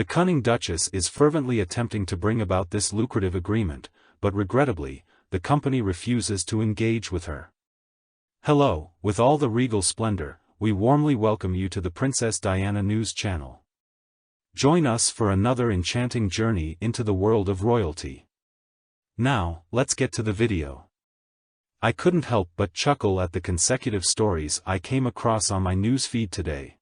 cunning Duchess is fervently attempting to bring about this lucrative agreement, but regrettably, the company refuses to engage with her. Hello, with all the regal splendor, we warmly welcome you to the Princess Diana News channel. Join us for another enchanting journey into the world of royalty. Now, let's get to the video. I couldn't help but chuckle at the consecutive stories I came across on my news feed today.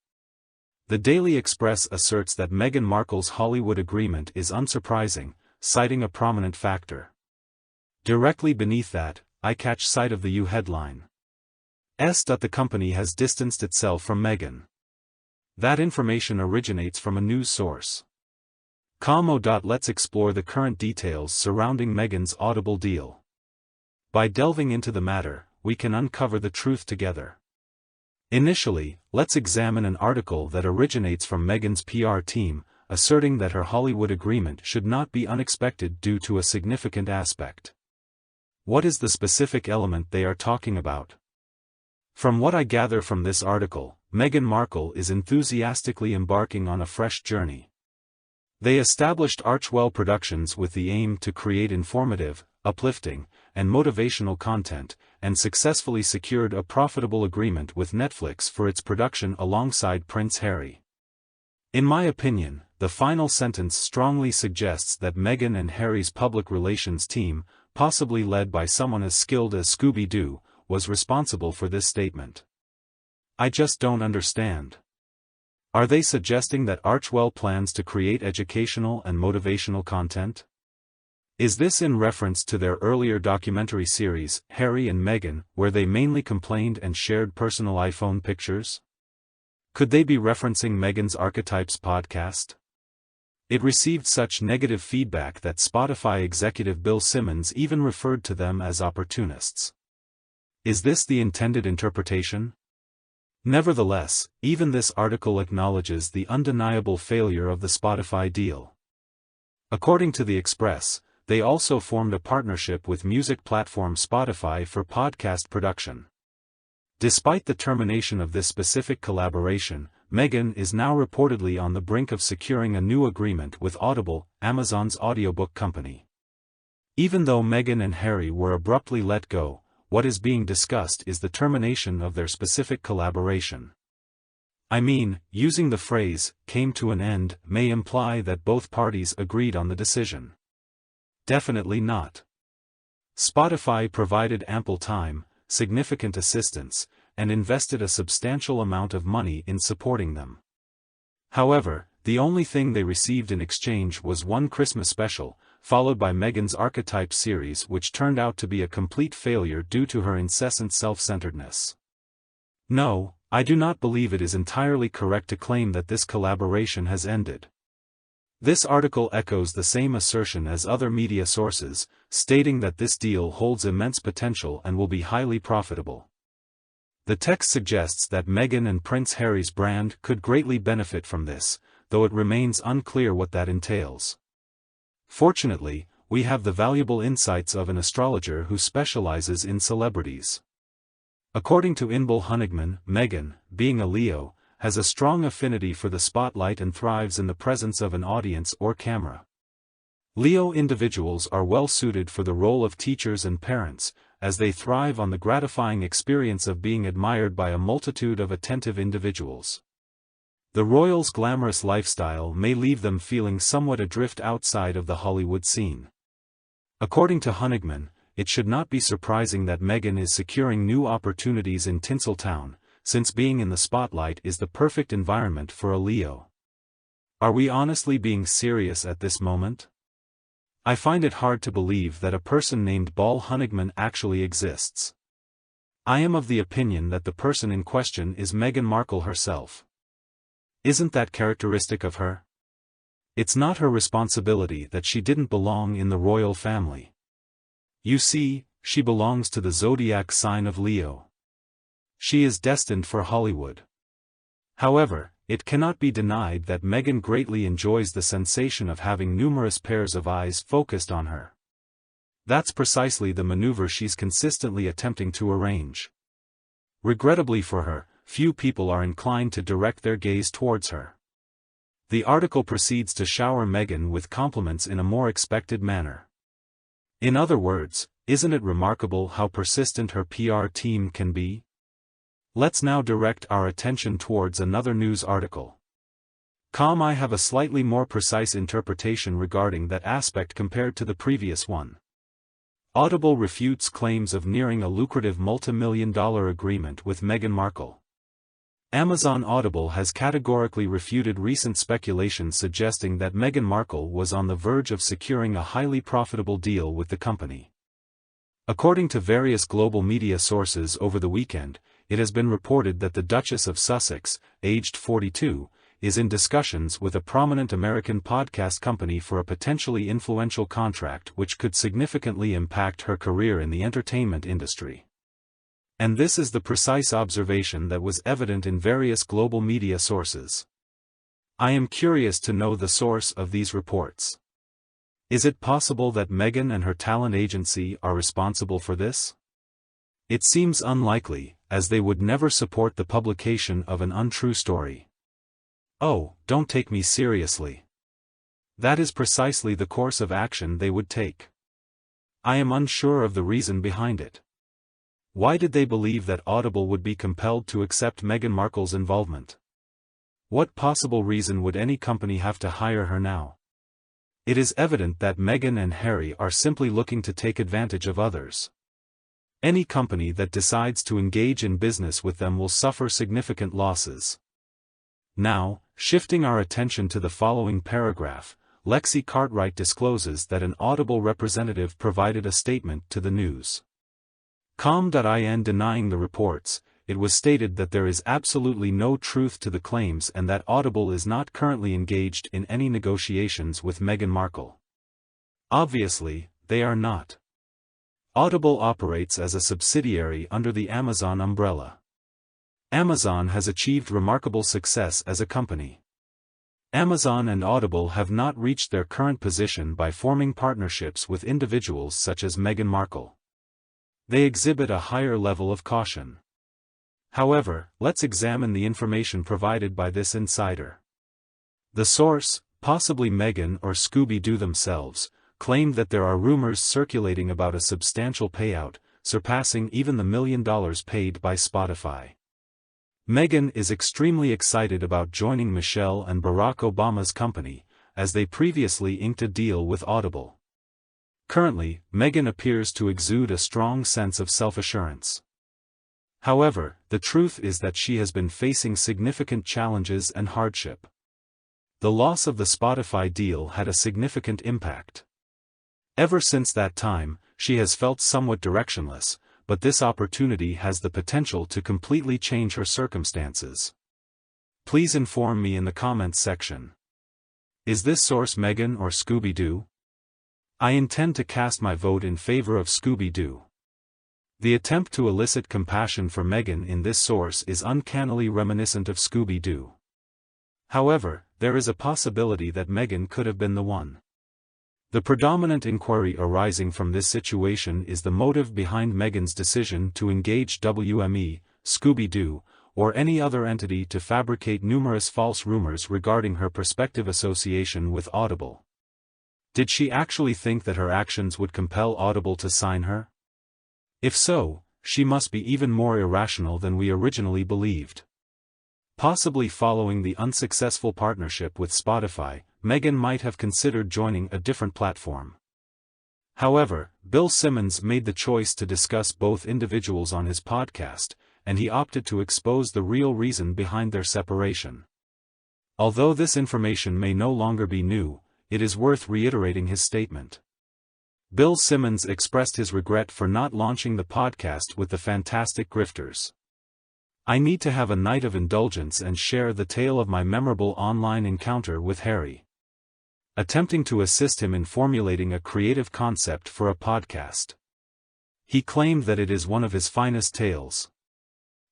The Daily Express asserts that Meghan Markle's Hollywood agreement is unsurprising, citing a prominent factor. Directly beneath that, I catch sight of the U headline. The company has distanced itself from Meghan. That information originates from a news source. Let's explore the current details surrounding Meghan's Audible deal. By delving into the matter, we can uncover the truth together. Initially, let's examine an article that originates from Meghan's PR team, asserting that her Hollywood agreement should not be unexpected due to a significant aspect. What is the specific element they are talking about? From what I gather from this article, Meghan Markle is enthusiastically embarking on a fresh journey. They established Archewell Productions with the aim to create informative, uplifting, and motivational content, and successfully secured a profitable agreement with Netflix for its production alongside Prince Harry. In my opinion, the final sentence strongly suggests that Meghan and Harry's public relations team, possibly led by someone as skilled as Scooby-Doo, was responsible for this statement. I just don't understand. Are they suggesting that Archewell plans to create educational and motivational content? Is this in reference to their earlier documentary series, Harry and Meghan, where they mainly complained and shared personal iPhone pictures? Could they be referencing Meghan's Archetypes podcast? It received such negative feedback that Spotify executive Bill Simmons even referred to them as opportunists. Is this the intended interpretation? Nevertheless, even this article acknowledges the undeniable failure of the Spotify deal. According to the Express, they also formed a partnership with music platform Spotify for podcast production. Despite the termination of this specific collaboration, Meghan is now reportedly on the brink of securing a new agreement with Audible, Amazon's audiobook company. Even though Meghan and Harry were abruptly let go, what is being discussed is the termination of their specific collaboration. I mean, using the phrase, came to an end, may imply that both parties agreed on the decision. Definitely not. Spotify provided ample time, significant assistance, and invested a substantial amount of money in supporting them. However, the only thing they received in exchange was one Christmas special, followed by Meghan's Archetypes series, which turned out to be a complete failure due to her incessant self-centeredness. No, I do not believe it is entirely correct to claim that this collaboration has ended. This article echoes the same assertion as other media sources, stating that this deal holds immense potential and will be highly profitable. The text suggests that Meghan and Prince Harry's brand could greatly benefit from this, though it remains unclear what that entails. Fortunately, we have the valuable insights of an astrologer who specializes in celebrities. According to Inbal Honigman, Meghan, being a Leo, has a strong affinity for the spotlight and thrives in the presence of an audience or camera. Leo individuals are well suited for the role of teachers and parents, as they thrive on the gratifying experience of being admired by a multitude of attentive individuals. The royals' glamorous lifestyle may leave them feeling somewhat adrift outside of the Hollywood scene. According to Honigman, it should not be surprising that Meghan is securing new opportunities in Tinseltown, since being in the spotlight is the perfect environment for a Leo. Are we honestly being serious at this moment? I find it hard to believe that a person named Ball Honigman actually exists. I am of the opinion that the person in question is Meghan Markle herself. Isn't that characteristic of her? It's not her responsibility that she didn't belong in the royal family. You see, she belongs to the zodiac sign of Leo. She is destined for Hollywood. However, it cannot be denied that Meghan greatly enjoys the sensation of having numerous pairs of eyes focused on her. That's precisely the maneuver she's consistently attempting to arrange. Regrettably for her, few people are inclined to direct their gaze towards her. The article proceeds to shower Meghan with compliments in a more expected manner. In other words, isn't it remarkable how persistent her PR team can be? Let's now direct our attention towards another news article. I have a slightly more precise interpretation regarding that aspect compared to the previous one. Audible refutes claims of nearing a lucrative multi-million-dollar agreement with Meghan Markle. Amazon Audible has categorically refuted recent speculation suggesting that Meghan Markle was on the verge of securing a highly profitable deal with the company. According to various global media sources over the weekend, it has been reported that the Duchess of Sussex, aged 42, is in discussions with a prominent American podcast company for a potentially influential contract which could significantly impact her career in the entertainment industry. And this is the precise observation that was evident in various global media sources. I am curious to know the source of these reports. Is it possible that Meghan and her talent agency are responsible for this? It seems unlikely, as they would never support the publication of an untrue story. Oh, don't take me seriously. That is precisely the course of action they would take. I am unsure of the reason behind it. Why did they believe that Audible would be compelled to accept Meghan Markle's involvement? What possible reason would any company have to hire her now? It is evident that Meghan and Harry are simply looking to take advantage of others. Any company that decides to engage in business with them will suffer significant losses. Now, shifting our attention to the following paragraph, Lexi Cartwright discloses that an Audible representative provided a statement to the news. Com.in denying the reports, it was stated that there is absolutely no truth to the claims and that Audible is not currently engaged in any negotiations with Meghan Markle. Obviously, they are not. Audible operates as a subsidiary under the Amazon umbrella. Amazon has achieved remarkable success as a company. Amazon and Audible have not reached their current position by forming partnerships with individuals such as Meghan Markle. They exhibit a higher level of caution. However, let's examine the information provided by this insider. The source, possibly Meghan or Scooby-Doo themselves, claimed that there are rumors circulating about a substantial payout, surpassing even the $1 million paid by Spotify. Meghan is extremely excited about joining Michelle and Barack Obama's company, as they previously inked a deal with Audible. Currently, Meghan appears to exude a strong sense of self-assurance. However, the truth is that she has been facing significant challenges and hardship. The loss of the Spotify deal had a significant impact. Ever since that time, she has felt somewhat directionless, but this opportunity has the potential to completely change her circumstances. Please inform me in the comments section. Is this source Meghan or Scooby-Doo? I intend to cast my vote in favor of Scooby-Doo. The attempt to elicit compassion for Meghan in this source is uncannily reminiscent of Scooby-Doo. However, there is a possibility that Meghan could have been the one. The predominant inquiry arising from this situation is the motive behind Meghan's decision to engage WME, Scooby-Doo, or any other entity to fabricate numerous false rumors regarding her prospective association with Audible. Did she actually think that her actions would compel Audible to sign her? If so, she must be even more irrational than we originally believed. Possibly following the unsuccessful partnership with Spotify, Meghan might have considered joining a different platform. However, Bill Simmons made the choice to discuss both individuals on his podcast, and he opted to expose the real reason behind their separation. Although this information may no longer be new, it is worth reiterating his statement. Bill Simmons expressed his regret for not launching the podcast with the Fantastic Grifters. I need to have a night of indulgence and share the tale of my memorable online encounter with Harry. Attempting to assist him in formulating a creative concept for a podcast. He claimed that it is one of his finest tales.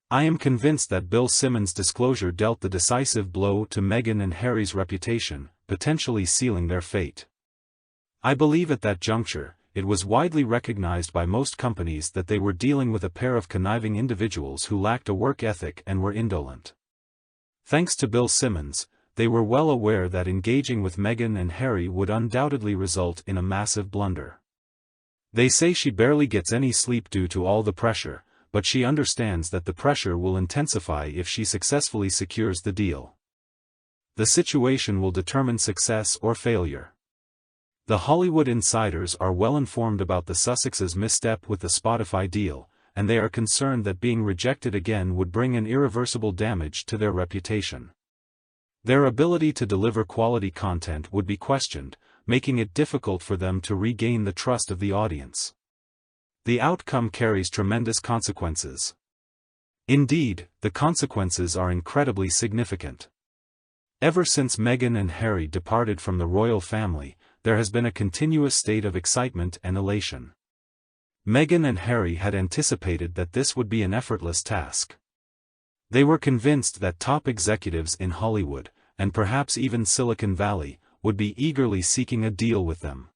I am convinced that Bill Simmons' disclosure dealt the decisive blow to Meghan and Harry's reputation, potentially sealing their fate. I believe at that juncture, it was widely recognized by most companies that they were dealing with a pair of conniving individuals who lacked a work ethic and were indolent. Thanks to Bill Simmons, they were well aware that engaging with Meghan and Harry would undoubtedly result in a massive blunder. They say she barely gets any sleep due to all the pressure, but she understands that the pressure will intensify if she successfully secures the deal. The situation will determine success or failure. The Hollywood insiders are well informed about the Sussexes' misstep with the Spotify deal, and they are concerned that being rejected again would bring an irreversible damage to their reputation. Their ability to deliver quality content would be questioned, making it difficult for them to regain the trust of the audience. The outcome carries tremendous consequences. Indeed, the consequences are incredibly significant. Ever since Meghan and Harry departed from the royal family, there has been a continuous state of excitement and elation. Meghan and Harry had anticipated that this would be an effortless task. They were convinced that top executives in Hollywood, and perhaps even Silicon Valley, would be eagerly seeking a deal with them.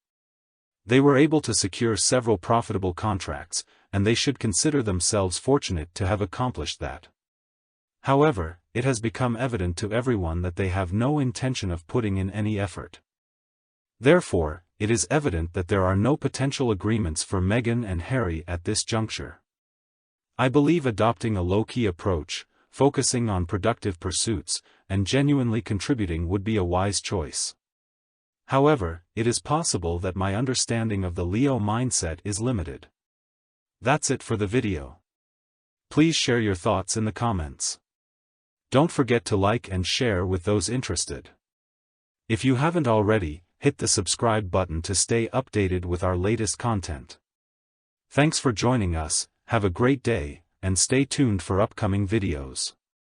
They were able to secure several profitable contracts, and they should consider themselves fortunate to have accomplished that. However, it has become evident to everyone that they have no intention of putting in any effort. Therefore, it is evident that there are no potential agreements for Meghan and Harry at this juncture. I believe adopting a low-key approach, focusing on productive pursuits, and genuinely contributing would be a wise choice. However, it is possible that my understanding of the Leo mindset is limited. That's it for the video. Please share your thoughts in the comments. Don't forget to like and share with those interested. If you haven't already, hit the subscribe button to stay updated with our latest content. Thanks for joining us, have a great day, and stay tuned for upcoming videos.